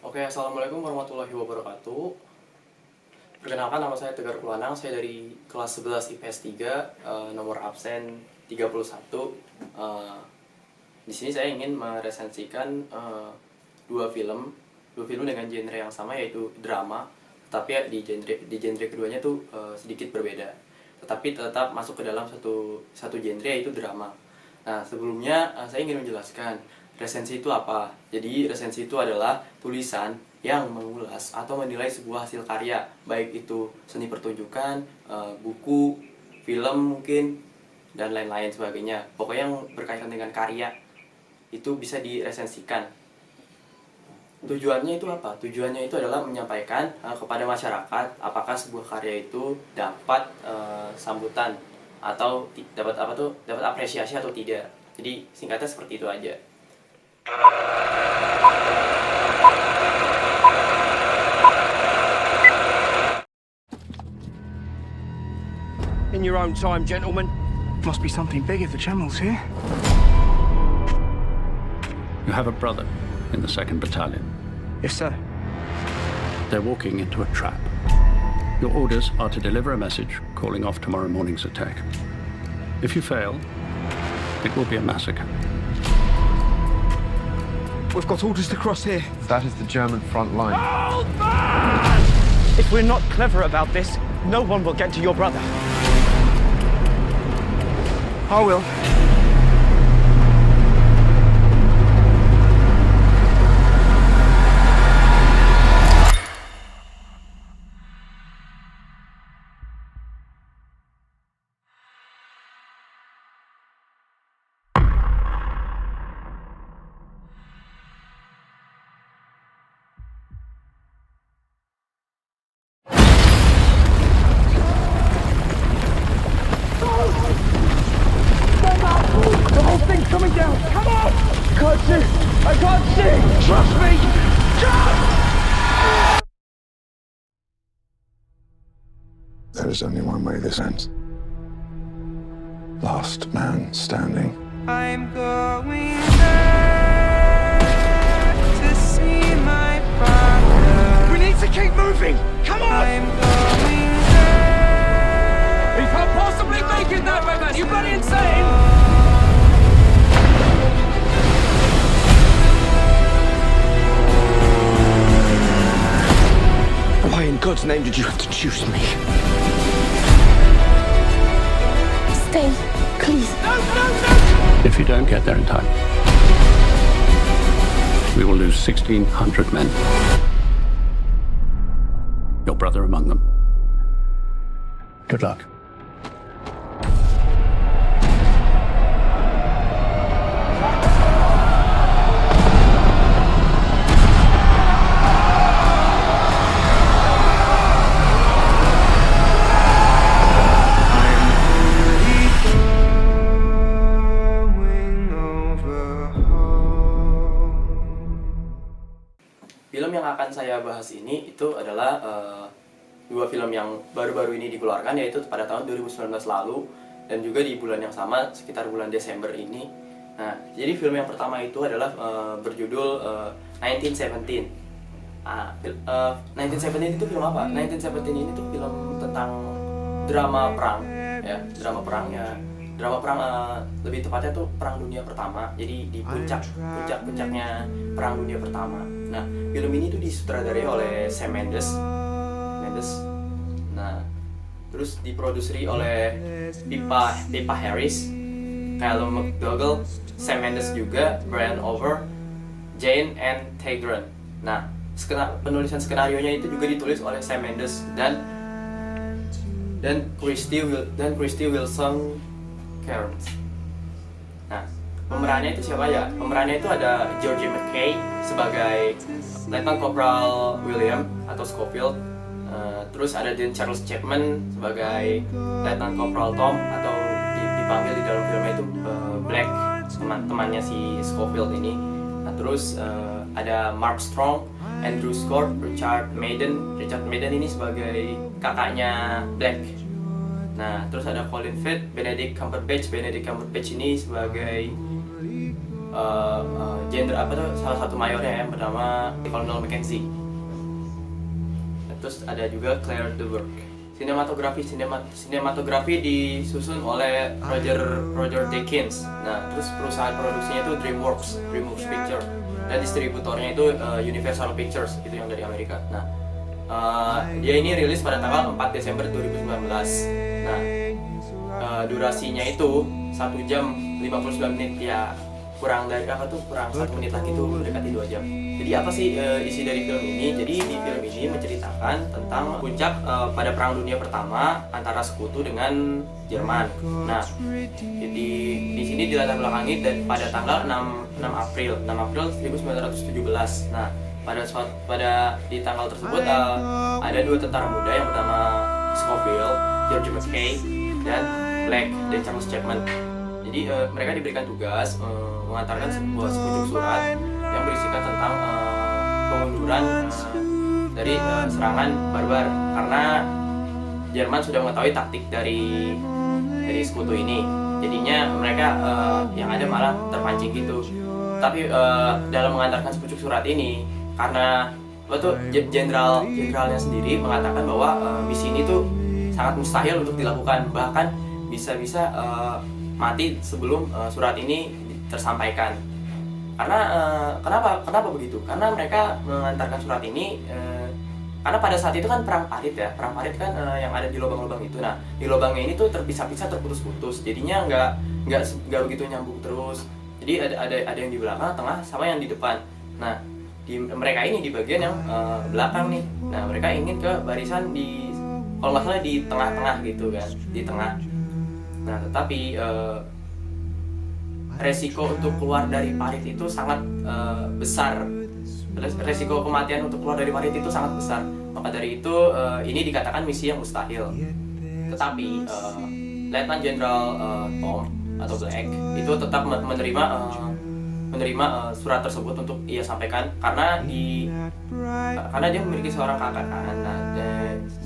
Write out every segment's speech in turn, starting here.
Oke, assalamualaikum warahmatullahi wabarakatuh. Perkenalkan, nama saya Tegar Kulanang. Saya dari kelas 11 IPS 3, nomor absen 31. Di sini saya ingin meresensikan dua film dengan genre yang sama, yaitu drama. Tapi di genre keduanya tuh sedikit berbeda. Tetapi tetap masuk ke dalam satu genre, yaitu drama. Nah, sebelumnya saya ingin menjelaskan resensi itu apa. Jadi resensi itu adalah tulisan yang mengulas atau menilai sebuah hasil karya, baik itu seni pertunjukan, buku, film mungkin, dan lain-lain sebagainya. Pokoknya yang berkaitan dengan karya itu bisa diresensikan. Tujuannya itu apa? Tujuannya itu adalah menyampaikan kepada masyarakat apakah sebuah karya itu dapat sambutan atau dapat apresiasi atau tidak. Jadi singkatnya seperti itu aja. In your own time, gentlemen. Must be something big if the General's here. You have a brother in the 2nd Battalion. Yes, sir. They're walking into a trap. Your orders are to deliver a message calling off tomorrow morning's attack. If you fail, it will be a massacre. We've got orders to cross here. That is the German front line. If we're not clever about this, no one will get to your brother. I will. Coming down! Come on! I can't see! I can't see! Trust me! There is only one way this ends. Last man standing. I'm going back to see my father. We need to keep moving! Come on! I'm going back. He can't possibly make it that way, man! You bloody insane! Why in God's name did you have to choose me? Stay, please. No, no, no! If you don't get there in time, we will lose 1,600 men. Your brother among them. Good luck. Film yang akan saya bahas ini itu adalah dua film yang baru-baru ini dikeluarkan, yaitu pada tahun 2019 lalu dan juga di bulan yang sama, sekitar bulan Desember ini. Nah, jadi film yang pertama itu adalah berjudul 1917. 1917 itu film apa? 1917 ini tuh film tentang drama perang, ya, drama perang ya. Drama perang, lebih tepatnya tuh Perang Dunia Pertama. Jadi di puncaknya Perang Dunia Pertama. Nah, film ini tuh disutradarai oleh Sam Mendes. Nah, terus diproduseri oleh Pippa Harris, Callum McDougall, Sam Mendes juga, Brian Over, Jane and Tegron. Nah, penulisan skenarionya itu juga ditulis oleh Sam Mendes dan Christy Wilson Cairns. Nah, pemerannya itu siapa ya? Pemerannya itu ada Georgie McKay sebagai Lieutenant Corporal William atau Scofield. Terus ada Dean Charles Chapman sebagai Lieutenant Corporal Tom, atau dipanggil di dalam filmnya itu Black, temannya si Scofield ini. Nah, terus ada Mark Strong, Andrew Scott, Richard Madden ini sebagai kakaknya Black. Nah, terus ada Colin Firth, Benedict Cumberbatch ini sebagai salah satu mayornya yang bernama Colonel Mackenzie. Terus ada juga Claire de Burgh. Sinematografi disusun oleh Roger Deakins. Nah, terus perusahaan produksinya itu DreamWorks Pictures, dan distributornya itu Universal Pictures, itu yang dari Amerika. Nah, dia ini rilis pada tanggal 4 Desember 2019. Nah, durasinya itu 1 jam 59 menit, ya kurang 1 menit lagi tuh mendekati 2 jam. Jadi apa sih isi dari film ini? Jadi di film ini menceritakan tentang puncak pada Perang Dunia Pertama antara sekutu dengan Jerman. Nah, di sini dilatar belakangi pada tanggal 6 April 1917. Nah, di tanggal tersebut ada 2 tentara muda yang bernama Scofield, George Mackay, dan Black dan Charles Chapman. Jadi mereka diberikan tugas mengantarkan sebuah sepucuk surat yang berisikan tentang pengunduran dari serangan barbar, karena Jerman sudah mengetahui taktik dari sekutu ini. Jadinya mereka yang ada malah terpancing gitu. Tapi dalam mengantarkan sepucuk surat ini, karena jenderalnya sendiri mengatakan bahwa misi ini tuh sangat mustahil untuk dilakukan, bahkan bisa-bisa mati sebelum surat ini tersampaikan. Karena kenapa begitu? Karena mereka mengantarkan surat ini karena pada saat itu kan perang parit ya. Perang parit kan yang ada di lubang-lubang itu. Nah, di lubangnya ini tuh terpisah-pisah, terputus-putus. Jadinya nggak begitu nyambung terus. Jadi ada yang di belakang, tengah, sama yang di depan. Nah, mereka ini di bagian yang belakang nih. Nah, mereka ingin ke barisan kalau nggak salah di tengah-tengah gitu kan, di tengah. Nah, tetapi resiko untuk keluar dari parit itu sangat besar. Resiko kematian untuk keluar dari parit itu sangat besar. Maka dari itu ini dikatakan misi yang mustahil. Tetapi Letnan Jenderal Tom atau Black itu tetap menerima surat tersebut untuk ia sampaikan, karena dia memiliki seorang kakak kan. Nah,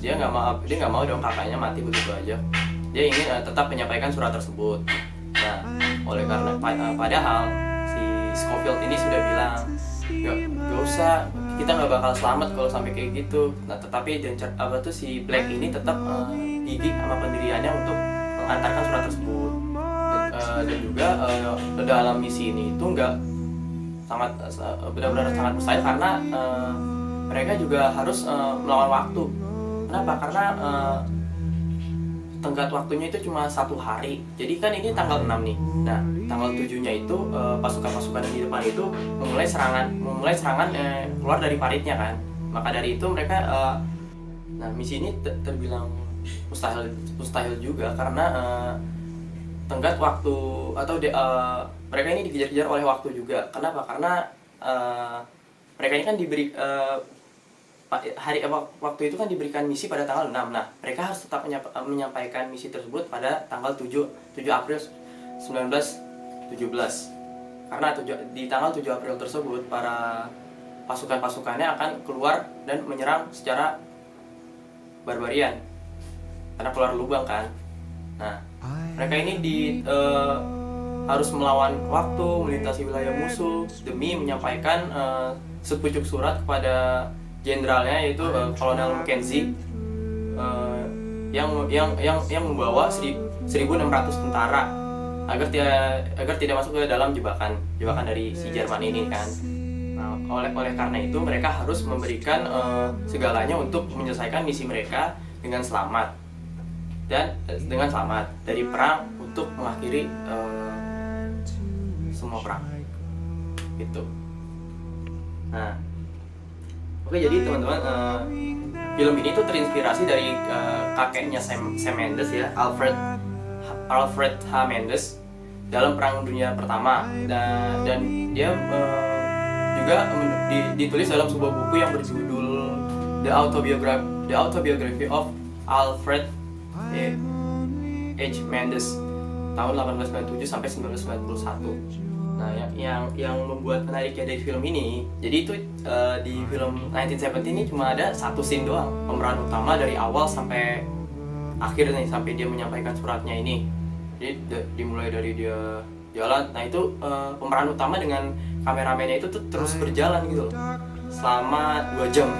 dia nggak mau dong kakaknya mati begitu aja. Dia ingin tetap menyampaikan surat tersebut. Nah, oleh karena padahal si Scofield ini sudah bilang nggak usah, kita nggak bakal selamat kalau sampai kayak gitu. Nah, tetapi si Black ini tetap gigih sama pendiriannya untuk mengantarkan surat tersebut. Dan juga dalam misi ini itu benar-benar sangat mustahil, karena mereka juga harus melawan waktu. Kenapa? Karena tenggat waktunya itu cuma 1 hari. Jadi kan ini tanggal 6 nih. Nah, tanggal 7-nya itu pasukan-pasukan yang di depan itu memulai serangan keluar dari paritnya kan. Maka dari itu mereka misi ini terbilang mustahil juga, karena tenggat waktu atau mereka ini dikejar-kejar oleh waktu juga. Kenapa? Karena mereka ini kan diberi waktu itu kan diberikan misi pada tanggal 6. Nah, mereka harus tetap menyampaikan misi tersebut pada tanggal 7 April 1917. Karena di tanggal 7 April tersebut para pasukan-pasukannya akan keluar dan menyerang secara barbarian. Karena keluar lubang kan. Nah, mereka ini harus melawan waktu, melintasi wilayah musuh demi menyampaikan sepucuk surat kepada jenderalnya, yaitu Kolonel Mackenzie, yang membawa 1.600 tentara agar tidak masuk ke dalam jebakan dari si Jerman ini kan. Nah, oleh karena itu mereka harus memberikan segalanya untuk menyelesaikan misi mereka dengan selamat dari perang, untuk mengakhiri semua perang gitu. Nah, oke, jadi teman-teman, film ini tuh terinspirasi dari kakeknya Sam Mendes ya, Alfred H. Mendes dalam Perang Dunia Pertama, dan dia juga ditulis dalam sebuah buku yang berjudul The Autobiography of Alfred H. Mendes tahun 1897 sampai 1991. Nah, yang membuat menariknya dari film ini, jadi itu di film 1917 ini cuma ada 1 scene doang, pemeran utama dari awal sampai akhir nih, sampai dia menyampaikan suratnya ini. Jadi dimulai dari dia jalan. Nah itu pemeran utama dengan kameramennya itu tuh terus berjalan gitu loh selama 2 jam.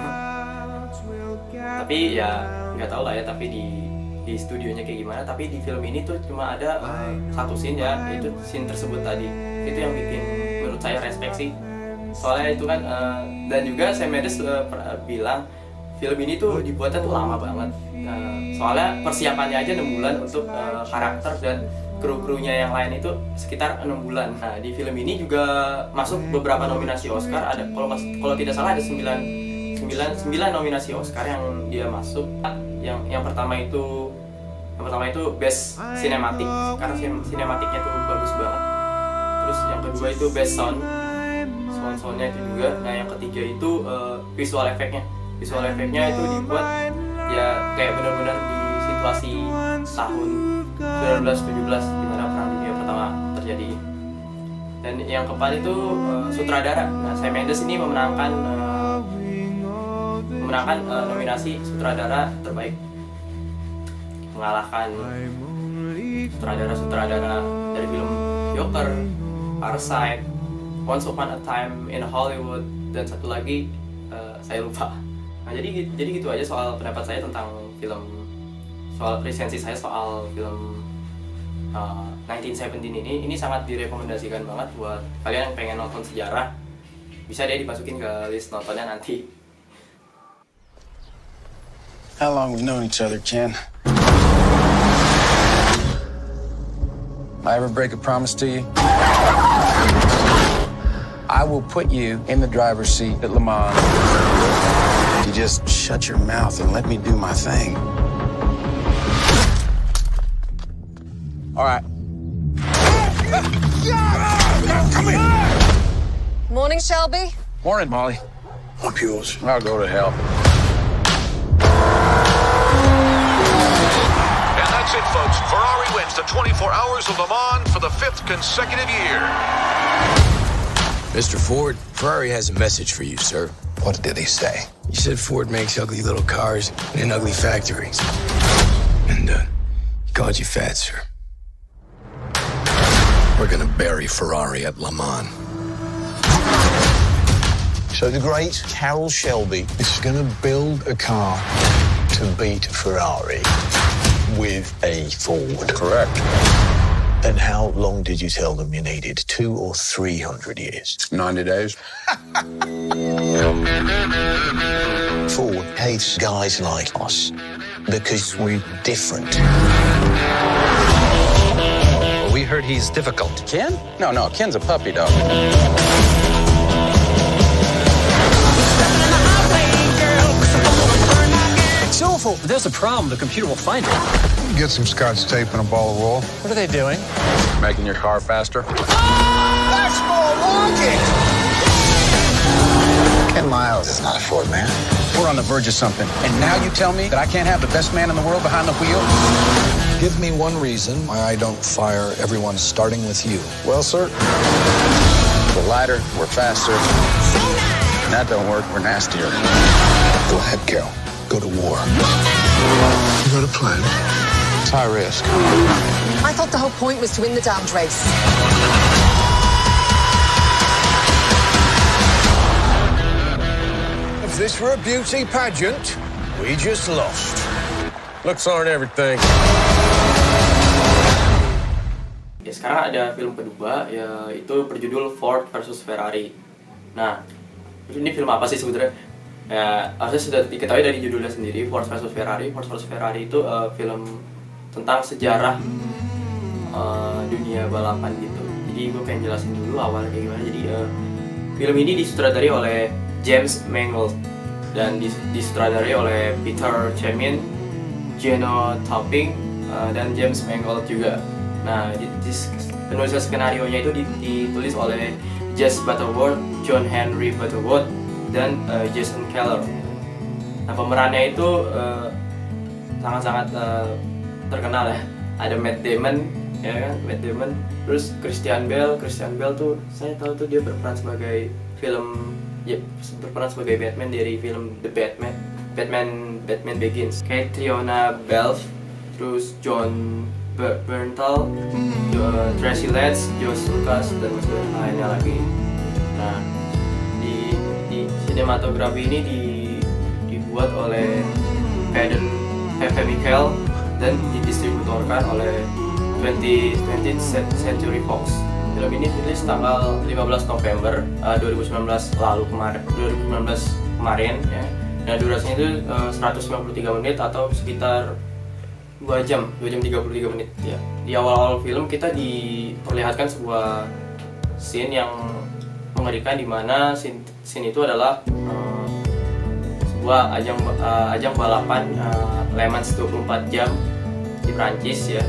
Tapi ya nggak tahu lah ya, tapi di studionya kayak gimana. Tapi di film ini tuh cuma ada satu scene ya, yaitu scene tersebut tadi. Itu yang bikin menurut saya respect sih. Soalnya itu kan dan juga Sam Mendes bilang film ini tuh dibuatnya tuh lama banget. Soalnya persiapannya aja 6 bulan untuk karakter dan kru-krunya yang lain itu sekitar 6 bulan. Nah, di film ini juga masuk beberapa nominasi Oscar. Ada kalau tidak salah ada 9 nominasi Oscar yang dia masuk. Yang pertama itu Best Cinematic karena sinematiknya tuh bagus banget. Terus yang kedua itu Best Soundnya itu juga. Nah, yang ketiga itu visual effectnya itu dibuat ya kayak benar-benar di situasi tahun 1917 di mana Perang Dunia Pertama terjadi. Dan yang keempat itu sutradara. Nah, Sam Mendes ini memenangkan nominasi sutradara terbaik, mengalahkan sutradara dari film Joker, Parasite, Once Upon a Time in Hollywood, dan satu lagi saya lupa. Nah, jadi gitu aja soal pendapat saya tentang film, soal presensi saya soal film 1917 ini. Ini sangat direkomendasikan banget buat kalian yang pengen nonton sejarah. Bisa deh dimasukin ke list nontonnya nanti. How long we've known each other, Ken? I ever break a promise to you? I will put you in the driver's seat at Le Mans. You just shut your mouth and let me do my thing. All right. Come here. Morning, Shelby. Morning, Molly. I'm yours. I'll go to hell. And that's it, folks. Ferrari wins the 24 Hours of Le Mans for the 5th consecutive year. Mr. Ford, Ferrari has a message for you, sir. What did he say? He said Ford makes ugly little cars in ugly factories. And he called you fat, sir. We're gonna bury Ferrari at Le Mans. So the great Carroll Shelby is going to build a car to beat Ferrari with a Ford. Correct. And how long did you tell them you needed? 200 or 300 years? 90 days. Ford hates guys like us because we're different. We heard he's difficult. Ken? No, Ken's a puppy dog. It's awful. There's a problem. The computer will find it. Get some scotch tape and a ball of wool. What are they doing? Making your car faster. That's more like it! Ken Miles is not a Ford man. We're on the verge of something. And now you tell me that I can't have the best man in the world behind the wheel? Give me one reason why I don't fire everyone starting with you. Well, sir, we're lighter, we're faster. And that don't work, we're nastier. Go ahead, Carol. Go to war. You got a plan? It's high risk. I thought the whole point was to win the damned race. If this were a beauty pageant, we just lost. Looks aren't everything. Ya, sekarang ada film kedua, yaitu berjudul Ford versus Ferrari. Nah, ini film apa sih sebenarnya? Ya, harusnya sudah diketahui dari judulnya sendiri, Ford versus Ferrari. Ford versus Ferrari itu film tentang sejarah dunia balapan gitu. Jadi gue pengen jelasin dulu awalnya kayak gimana. Jadi film ini disutradari oleh James Mangold dan disutradari oleh Peter Chemin, Geno Topping, dan James Mangold juga. Nah, penulis skenario-nya itu ditulis oleh Jess Butterworth, John Henry Butterworth, dan Jason Keller. Nah, pemerannya itu sangat-sangat terkenal ya. Ada Matt Damon, ya kan, Matt Damon. Terus Christian Bale tuh saya tahu tuh dia berperan sebagai Batman dari film The Batman Begins. Catriona Balfe, terus John Berntal, Tracy Letts, Josh Lucas, dan masih lainnya lagi. Nah, di sinematografi ini dibuat oleh Hayden Michael dan didistributorkan oleh 20th Century Fox. Film ini rilis tanggal 15 November 2019 kemarin ya. Nah, durasinya itu 153 menit atau sekitar 2 jam 33 menit ya. Di awal-awal film kita diperlihatkan sebuah scene yang mengerikan, di mana scene itu adalah sebuah ajang balapan Le Mans 24 jam di Prancis ya.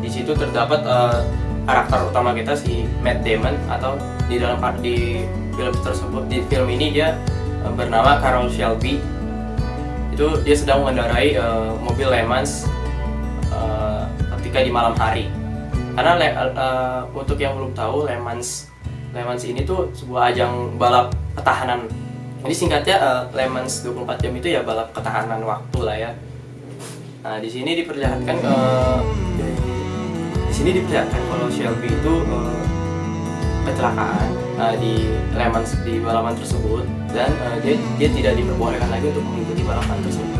Di situ terdapat karakter utama kita si Matt Damon, atau di film tersebut, di film ini dia bernama Carroll Shelby. Itu dia sedang mengendarai mobil Le Mans ketika di malam hari. Karena untuk yang belum tahu, Le Mans ini tuh sebuah ajang balap ketahanan. Jadi singkatnya Le Mans 24 jam itu ya balap ketahanan waktu lah ya. Nah, di sini diperlihatkan kalau Shelby itu kecelakaan di Le Mans, di balapan tersebut, dan dia tidak diperbolehkan lagi untuk mengikuti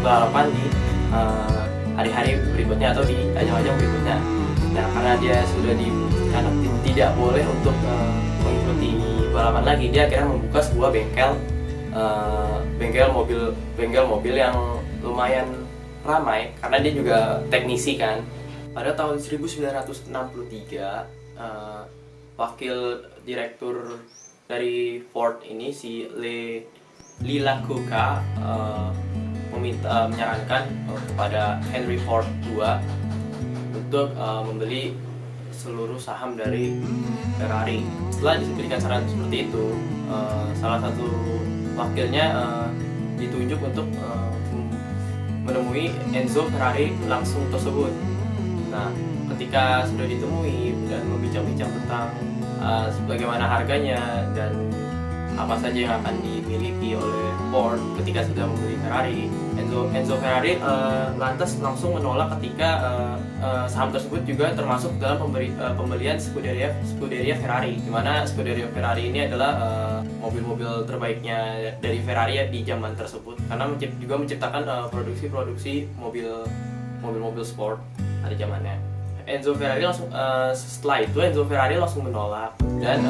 balapan di hari-hari berikutnya atau di ajang-ajang berikutnya. Nah, karena dia sudah tidak boleh untuk mengikuti balapan lagi, dia akhirnya membuka sebuah bengkel mobil yang lumayan ramai karena dia juga teknisi kan. Pada tahun 1963 wakil direktur dari Ford ini, si Lee Iacocca, menyarankan kepada Henry Ford II untuk membeli seluruh saham dari Ferrari. Setelah diberikan saran seperti itu, salah satu wakilnya ditunjuk untuk menemui Enzo Ferrari langsung tersebut. Nah, ketika sudah ditemui dan membincang-bincang tentang bagaimana harganya dan apa saja yang akan dimiliki oleh Ford ketika sudah membeli Ferrari, Enzo Ferrari lantas langsung menolak ketika saham tersebut juga termasuk dalam pembelian Scuderia Ferrari, di mana Scuderia Ferrari ini adalah mobil-mobil terbaiknya dari Ferrari di zaman tersebut, karena juga menciptakan produksi mobil sport pada zamannya. Enzo Ferrari setelah itu Enzo Ferrari langsung menolak dan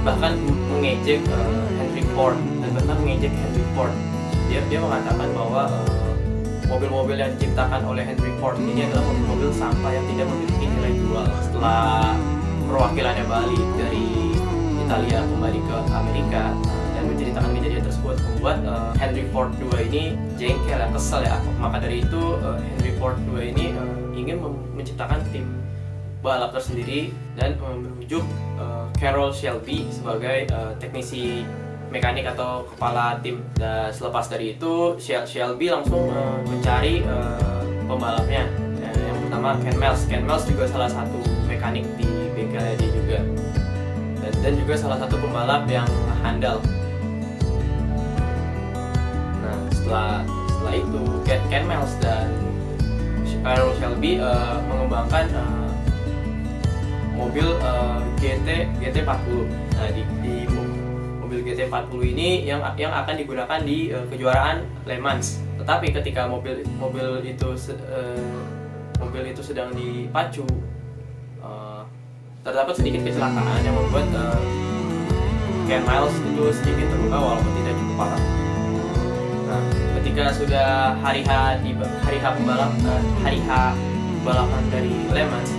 bahkan mengejek Henry Ford Dia mengatakan bahwa mobil-mobil yang diciptakan oleh Henry Ford ini adalah mobil-mobil sampah yang tidak memiliki nilai jual. Setelah perwakilannya balik dari Italia kembali ke Amerika dan menceritakan kejadian tersebut, membuat Henry Ford II ini jengkel ya, kesal ya. Maka dari itu Henry Ford II ini ingin menciptakan tim balap tersendiri dan menunjuk Carroll Shelby sebagai teknisi mekanik atau kepala tim. Dan selepas dari itu Shelby langsung mencari pembalapnya. Yang pertama Ken Miles juga salah satu mekanik di bengkelnya dia juga, dan juga salah satu pembalap yang handal. Nah, setelah itu Ken Miles dan Carroll Shelby mengembangkan mobil GT40. Nah, di mobil GT40 ini yang akan digunakan di kejuaraan Le Mans. Tetapi ketika mobil itu sedang dipacu, terdapat sedikit kecelakaan yang membuat Ken Miles itu sedikit terluka walaupun tidak cukup parah. Nah, ketika sudah hari H balapan dari Le Mans,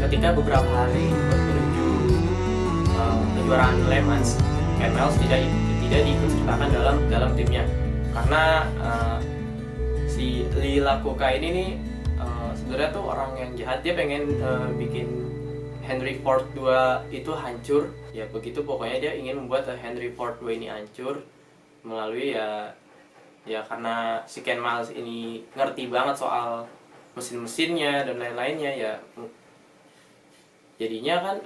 ketika beberapa hari menuju kejuaraan Le Mans, Ken Miles tidak diikut sertakan dalam timnya karena si Lee Iacocca ini nih sebenarnya tuh orang yang jahat. Dia pengen bikin Henry Ford II itu hancur ya, begitu pokoknya. Dia ingin membuat Henry Ford II ini hancur melalui ya karena si Ken Miles ini ngerti banget soal mesin-mesinnya dan lain-lainnya ya. Jadinya kan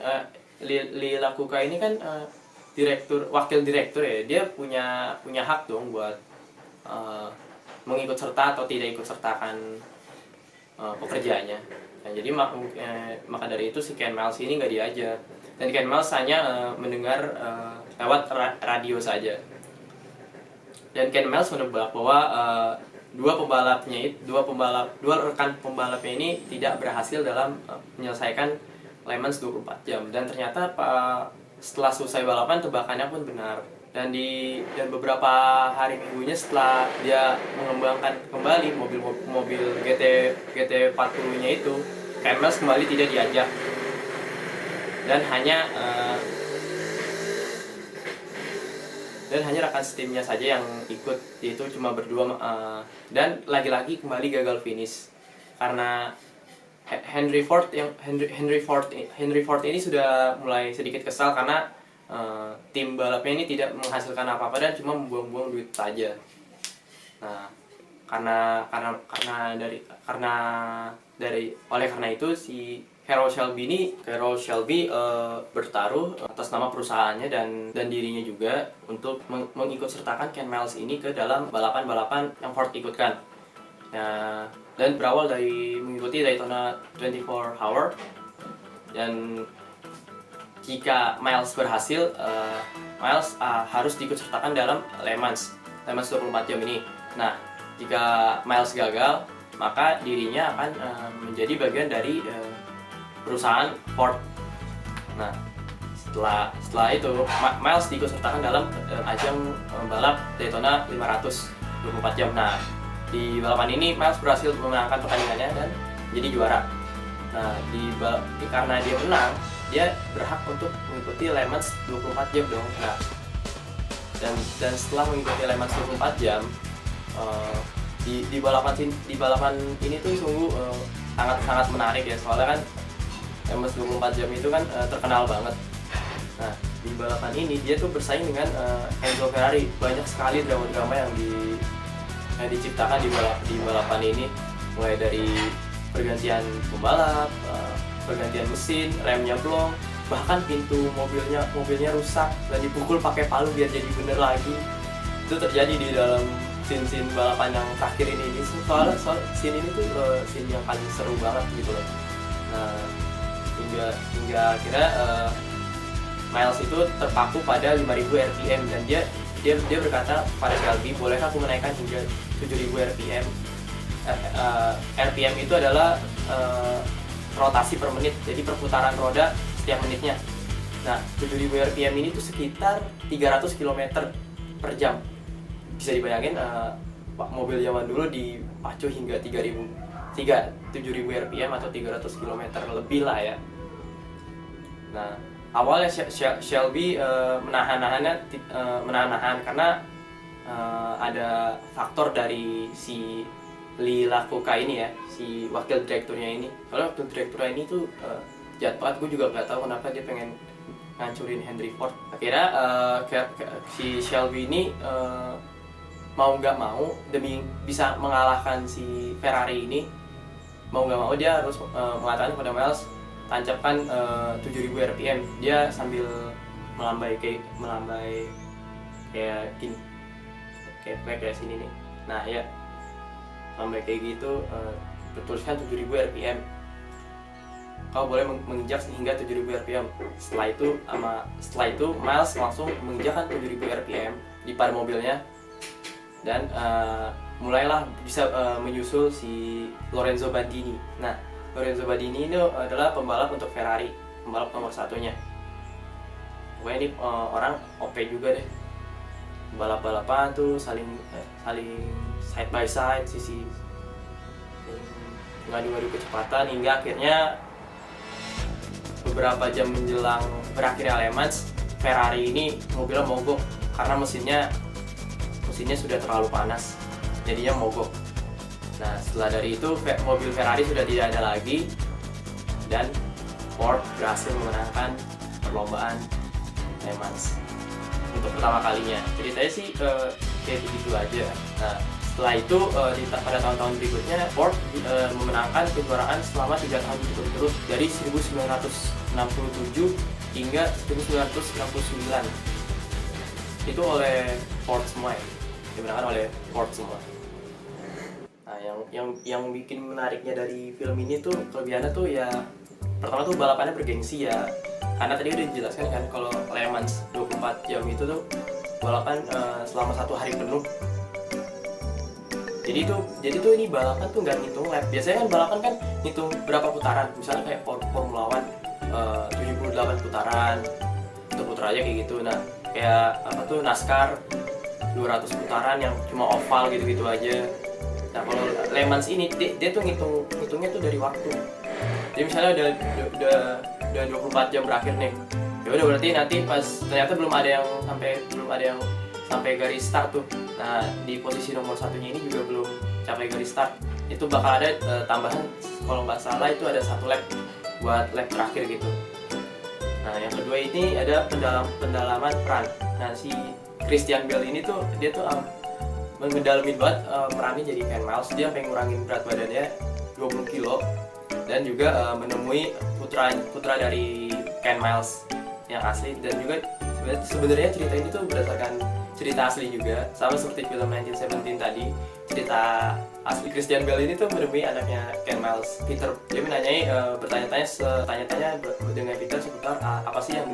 Lee Iacocca ini kan wakil direktur ya, dia punya hak dong buat mengikut serta atau tidak ikut sertakan pekerjaannya. Nah, jadi maka dari itu si Ken Miles ini nggak diajak, dan Ken Miles hanya mendengar lewat radio saja. Dan Ken Miles menebak bahwa dua rekan pembalapnya ini tidak berhasil dalam menyelesaikan Le Mans 24 jam, dan ternyata setelah selesai balapan tebakannya pun benar. Dan beberapa hari minggunya setelah dia mengembangkan kembali mobil GT40-nya itu, Ken Miles kembali tidak diajak, dan hanya rekan setimnya saja yang ikut, yaitu cuma berdua, dan lagi-lagi kembali gagal finish karena Henry Ford ini sudah mulai sedikit kesal karena tim balapnya ini tidak menghasilkan apa-apa dan cuma membuang-buang duit saja. Nah, karena itu si Carroll Shelby bertaruh atas nama perusahaannya dan dirinya juga untuk mengikut sertakan Ken Miles ini ke dalam balapan-balapan yang Ford ikutkan. Nah, dan berawal dari mengikuti Daytona 24 Hour, dan jika Miles berhasil, Miles harus diikutsertakan dalam Le Mans 24 jam ini. Nah, jika Miles gagal, maka dirinya akan menjadi bagian dari perusahaan Ford. Nah, setelah itu Miles diikutsertakan dalam ajang balap Daytona 500 24 jam. Nah, di balapan ini Miles berhasil memenangkan pertandingannya dan jadi juara. Nah, karena dia menang, dia berhak untuk mengikuti Le Mans 24 jam dong. Nah, dan setelah mengikuti Le Mans 24 jam, di balapan ini tuh sungguh sangat menarik ya, soalnya kan Le Mans 24 jam itu kan terkenal banget. Nah, di balapan ini dia tuh bersaing dengan Enzo Ferrari. Banyak sekali drama-drama yang diciptakan di balapan ini, mulai dari pergantian pembalap, pergantian mesin, remnya blong, bahkan pintu mobilnya rusak dan dipukul pakai palu biar jadi bener lagi. Itu terjadi di dalam scene balapan yang terakhir ini. Soalnya scene ini tuh scene yang paling seru banget gitu loh. Nah, hingga akhirnya Miles itu terpaku pada 5.000 RPM, dan dia berkata pada Shelby, bolehkah aku menaikkan hingga 7.000 RPM? RPM itu adalah rotasi per menit, jadi perputaran roda setiap menitnya. Nah, 7.000 RPM ini tuh sekitar 300 km per jam. Bisa dibayangin mobil zaman dulu dipacu hingga 7.000 RPM atau 300 km lebih lah ya. Nah, awalnya Shelby menahan karena ada faktor dari si Lee Iacocca ini ya, si wakil direkturnya ini. Kalau wakil direkturnya ini tuh jahat banget, gue juga gak tahu kenapa dia pengen ngancurin Henry Ford. Akhirnya si Shelby ini mau nggak mau, demi bisa mengalahkan si Ferrari ini, mau nggak mau dia harus mengatakan kepada Miles, tancapkan 7.000 RPM. Dia sambil melambai kayak gini, kayak sini nih. Nah ya, melambai kayak gitu, bertuliskan 7.000 RPM. Kau boleh menginjak hingga 7.000 RPM. Setelah itu Miles langsung menginjakkan 7.000 RPM di par mobilnya, dan mulailah bisa menyusul si Lorenzo Bandini. Nah, Lorenzo Bandini ini adalah pembalap untuk Ferrari, pembalap nomor satunya. Pokoknya ini orang OP juga deh. Balap-balapan tuh saling side by side, sisi ngadu-ngadu kecepatan, hingga akhirnya beberapa jam menjelang berakhirnya Le Mans, Ferrari ini mobilnya mogok karena mesinnya sudah terlalu panas, jadinya mogok. Nah, setelah dari itu mobil Ferrari sudah tidak ada lagi, dan Ford berhasil memenangkan perlombaan Le Mans untuk pertama kalinya. Ceritanya sih kayak begitu aja. Nah, setelah itu pada tahun-tahun berikutnya Ford memenangkan kejuaraan selama 3 tahun berturut-turut, dari 1967 hingga 1969. Itu oleh Ford semua ya, dimenangkan oleh Ford semua. Nah, Nah, yang bikin menariknya dari film ini tuh kelebihannya tuh ya pertama tuh balapannya bergengsi ya. Karena tadi udah dijelaskan kan kalau Le Mans 24 jam itu tuh balapan selama 1 hari penuh. Jadi tuh ini balapan tuh nggak ngitung lap. Biasanya kan balapan kan ngitung berapa putaran. Misalnya kayak Formula One 78 putaran, atau putar aja kayak gitu. Nah, kayak apa tuh NASCAR 200 putaran yang cuma oval gitu-gitu aja. Nah, kalau Le Mans ini dia tuh ngitungnya tuh dari waktu. Jadi misalnya udah 24 jam berakhir nih. Ya udah berarti nanti pas ternyata belum ada yang sampai garis start tuh. Nah, di posisi nomor 1-nya ini juga belum capai garis start. Itu bakal ada tambahan, kalau nggak salah itu ada 1 lap buat lap terakhir gitu. Nah, yang kedua ini ada pendalaman peran. Nah, si Christian Bale ini tuh dia tuh mengedalamin banget perannya jadi Ken Miles. Dia pengen ngurangin berat badannya 20 kilo dan juga menemui putra dari Ken Miles yang asli. Dan juga sebenarnya cerita ini tuh berdasarkan cerita asli juga, sama seperti film 1917 tadi. Cerita asli Christian Bale ini tuh menemui anaknya Ken Miles, Peter. Dia menanyai bertanya-tanya dengan Peter seputar apa sih yang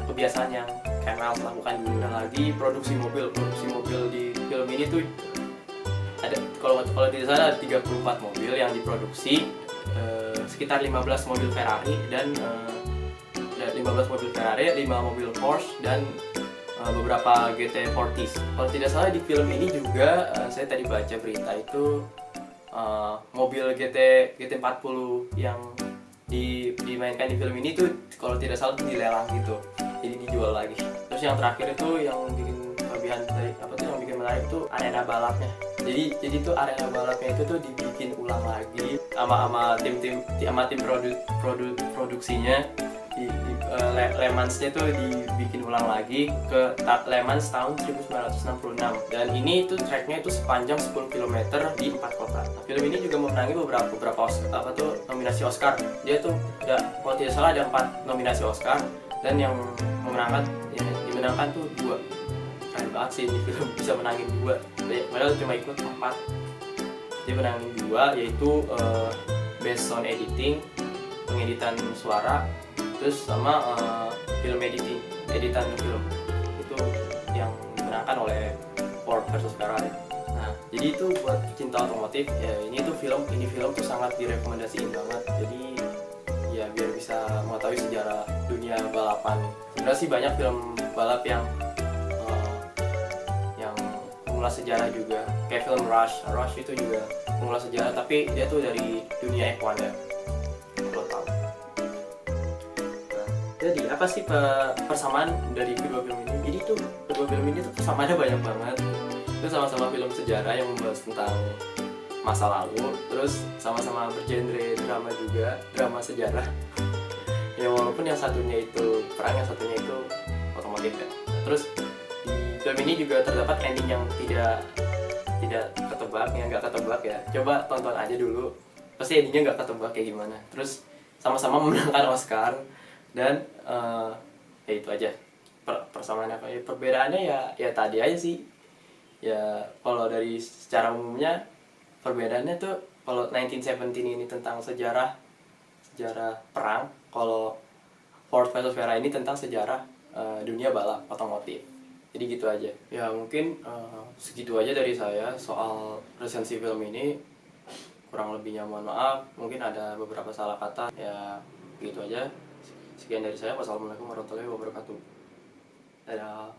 kebiasaan yang Ken Miles lakukan dulu. Nah, lagi produksi mobil di film ini tuh ada, kalau tidak salah ada 34 mobil yang diproduksi, sekitar 15 mobil Ferrari dan 15 mobil Ferrari, 5 mobil Porsche dan beberapa GT40s. Kalau tidak salah di film ini juga saya tadi baca berita itu mobil GT40 yang dimainkan di film ini tuh kalau tidak salah tuh dilelang gitu, jadi dijual lagi. Terus yang terakhir itu yang bikin kelebihan dari yang bikin menarik tuh arena balapnya. Jadi tuh arena balapnya itu tuh dibikin ulang lagi sama tim produksinya. Le Mans-nya tuh dibikin ulang lagi ke Le Mans tahun 1966, dan ini tuh tracknya itu sepanjang 10 km di 4 kota. Nah, film ini juga memenangi beberapa nominasi Oscar. Dia tuh kalau tidak salah ada 4 nominasi Oscar, dan yang dimenangkan tuh 2. Keren banget sih ini film bisa menangin 2. Padahal cuma ikut 4. Dia menangin 2, yaitu Best Sound Editing, pengeditan suara, terus sama film editan film itu yang dimenangkan oleh Ford versus Ferrari. Nah, jadi itu buat pecinta otomotif ya, ini film tuh sangat direkomendasiin banget. Jadi ya biar bisa mengetahui sejarah dunia balapan. Sebenarnya sih banyak film balap yang mengulas sejarah juga, kayak film Rush itu juga mengulas sejarah, tapi dia tuh dari dunia F1 ya. Jadi apa sih persamaan dari kedua film ini? Jadi tuh kedua film ini tuh persamaannya banyak banget. Itu sama-sama film sejarah yang membahas tentang masa lalu, terus sama-sama bergenre drama juga, drama sejarah. Ya walaupun yang satunya itu perang, yang satunya itu otomotif ya. Terus di film ini juga terdapat ending yang tidak ketebak, yang nggak ketebak ya. Coba tonton aja dulu, pasti endingnya nggak ketebak kayak gimana. Terus sama-sama memenangkan Oscar. Dan ya itu aja persamaannya. Perbedaannya ya tadi aja sih ya. Kalau dari secara umumnya perbedaannya tuh, kalau 1917 ini tentang sejarah perang, kalau Ford versus Ferrari ini tentang sejarah dunia balap otomotif. Jadi gitu aja ya. Mungkin segitu aja dari saya soal resensi film ini. Kurang lebihnya mohon maaf, mungkin ada beberapa salah kata ya. Gitu aja. Sekian dari saya. Wassalamualaikum warahmatullahi wabarakatuh. Dadah.